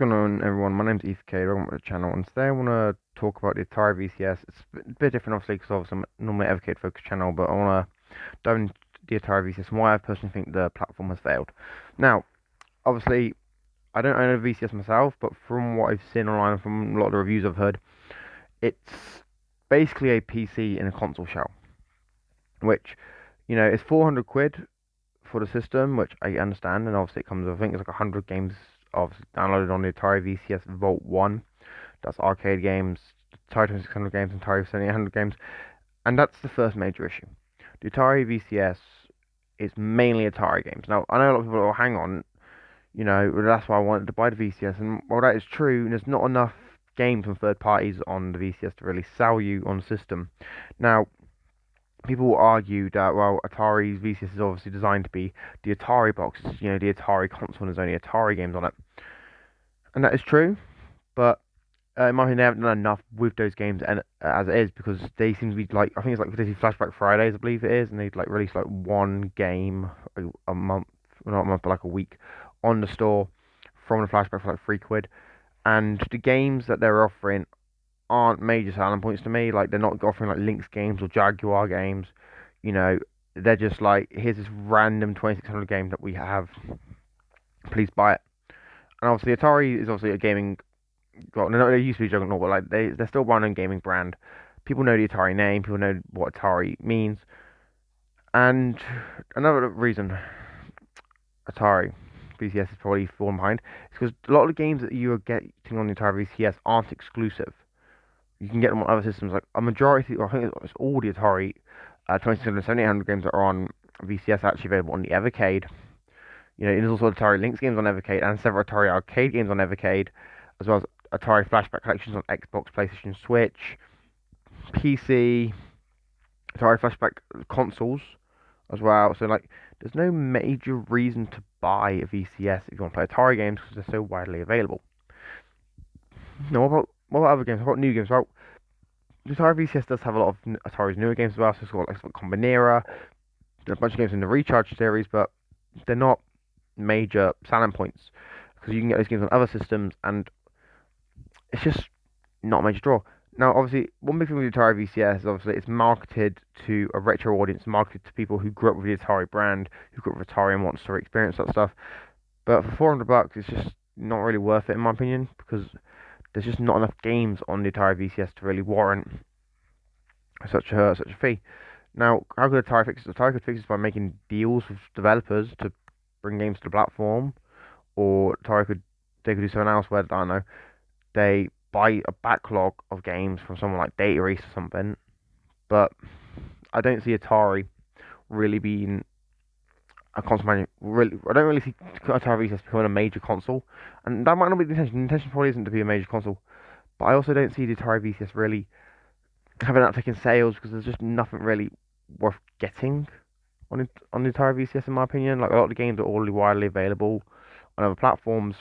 going on, everyone? My name's ETH welcome to the channel, and today I want to talk about the Atari VCS. It's a bit different, obviously, because obviously I'm normally an Evocade focused channel, but I want to dive into the Atari VCS and why I personally think the platform has failed. Now, obviously, I don't own a VCS myself, but from what I've seen online and from a lot of the reviews I've heard, it's basically a PC in a console shell, which, is 400 quid for the system, which I understand, and obviously it comes, I think it's like 100 games obviously downloaded on the Atari VCS Vault 1. That's arcade games, Atari 2600 games, and Atari 7800 games, and that's the first major issue. The Atari VCS is mainly Atari games. Now, I know a lot of people will hang on, that's why I wanted to buy the VCS, and while that is true, there's not enough games from third parties on the VCS to really sell you on the system. Now, people will argue that, well, Atari's VCS is obviously designed to be the Atari box, the Atari console, and there's only Atari games on it. And that is true, but in my opinion, they haven't done enough with those games and as it is, because they seem to be like, I think it's like they do Flashback Fridays, I believe it is, and they like release like one game a month, well, not a month, but like a week on the store from the Flashback for like £3. And the games that they're offering aren't major selling points to me. Like, they're not offering like Lynx games or Jaguar games. You know, they're just like, here's this random 2600 game that we have. Please buy it. And obviously, Atari is obviously a gaming. Well, no, they used to be Juggernaut, but like they're still running a gaming brand. People know the Atari name. People know what Atari means. And another reason Atari VCS is probably falling behind is because a lot of the games that you are getting on the Atari VCS aren't exclusive. You can get them on other systems. Like a majority, or I think it's all the Atari 27 and 7800 games that are on VCS are actually available on the Evercade. There's also Atari Lynx games on Evercade and several Atari arcade games on Evercade, as well as Atari flashback collections on Xbox, PlayStation, Switch, PC, Atari flashback consoles as well. So like, there's no major reason to buy a VCS if you want to play Atari games because they're so widely available. Now, what about other games? What about new games? Well, the Atari VCS does have a lot of Atari's newer games as well. So it's got like Combinera, a bunch of games in the Recharge series, but they're not major selling points because you can get those games on other systems, and it's just not a major draw. Now, obviously, one big thing with the Atari VCS is obviously it's marketed to a retro audience, marketed to people who grew up with the Atari brand, who grew up with Atari and want to experience that stuff. But for $400, it's just not really worth it in my opinion, because there's just not enough games on the Atari VCS to really warrant such a fee. Now, how could Atari fix it? Atari could fix it by making deals with developers to bring games to the platform, or they could do something else where, I don't know, they buy a backlog of games from someone like Data East or something. But I don't see Atari really being a console really, I don't really see Atari VCS becoming a major console, and that might not be the intention. The intention probably isn't to be a major console, but I also don't see the Atari VCS really having an uptick in sales because there's just nothing really worth getting on the Atari VCS in my opinion. Like, a lot of the games are already widely available on other platforms.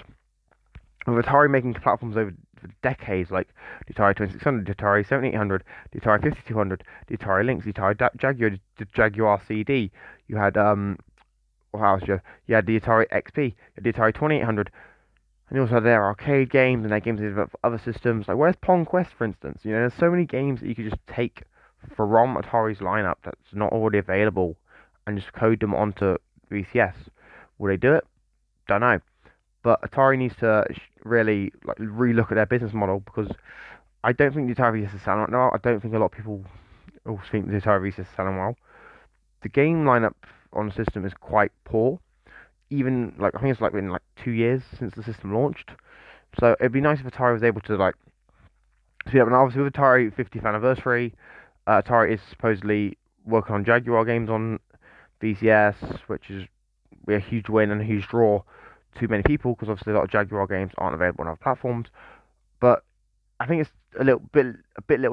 With Atari making platforms over decades, like the Atari 2600, the Atari 7800, the Atari 5200, the Atari Lynx, the Atari Jaguar, the Jaguar CD. You had what else? You had the Atari XP, you had the Atari 2800, and you also had their arcade games and their games for other systems. Like, where's Pong Quest, for instance? There's so many games that you could just take from Atari's lineup that's not already available and just code them onto VCS. Will they do it? Don't know. But Atari needs to really like relook at their business model, because I don't think the Atari VCS is selling right now. I don't think a lot of people also think the Atari VCS is selling well. The game lineup on the system is quite poor. Even like, I think it's like been like 2 years since the system launched. So it'd be nice if Atari was able to like speed up. And obviously with Atari 50th anniversary, Atari is supposedly working on Jaguar games on VCS, which is a huge win and a huge draw to many people, because obviously a lot of Jaguar games aren't available on other platforms. But I think it's a little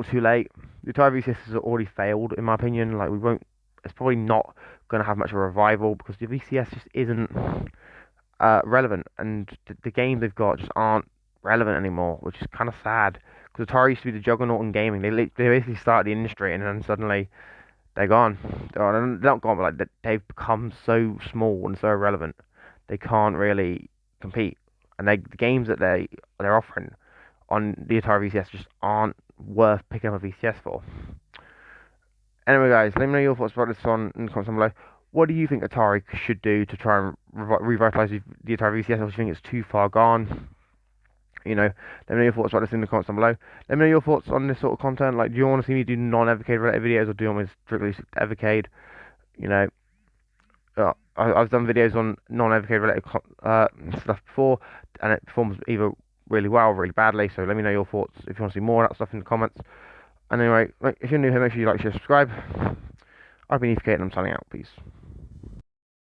too late. The Atari VCS has already failed in my opinion. Like, we won't. It's probably not going to have much of a revival because the VCS just isn't relevant, and the games they've got just aren't relevant anymore, which is kind of sad. Because Atari used to be the juggernaut in gaming. They basically started the industry, and then suddenly they're gone. They're not gone, but like they've become so small and so irrelevant. They can't really compete. and the games that they're offering on the Atari VCS just aren't worth picking up a VCS for. Anyway, guys, let me know your thoughts about this one in the comments down below. What do you think Atari should do to try and revitalize the Atari VCS? Or do you think it's too far gone? You know, let me know your thoughts about this in the comments down below. Let me know your thoughts on this sort of content. Like, do you want to see me do non-Evercade related videos, or do you want me to strictly stick to Evercade? You know, I've done videos on non-Evercade related stuff before, and it performs either really well or really badly. So let me know your thoughts if you want to see more of that stuff in the comments. And anyway, if you're new here, make sure you like, share, subscribe. I've been EFK and I'm signing out. Peace.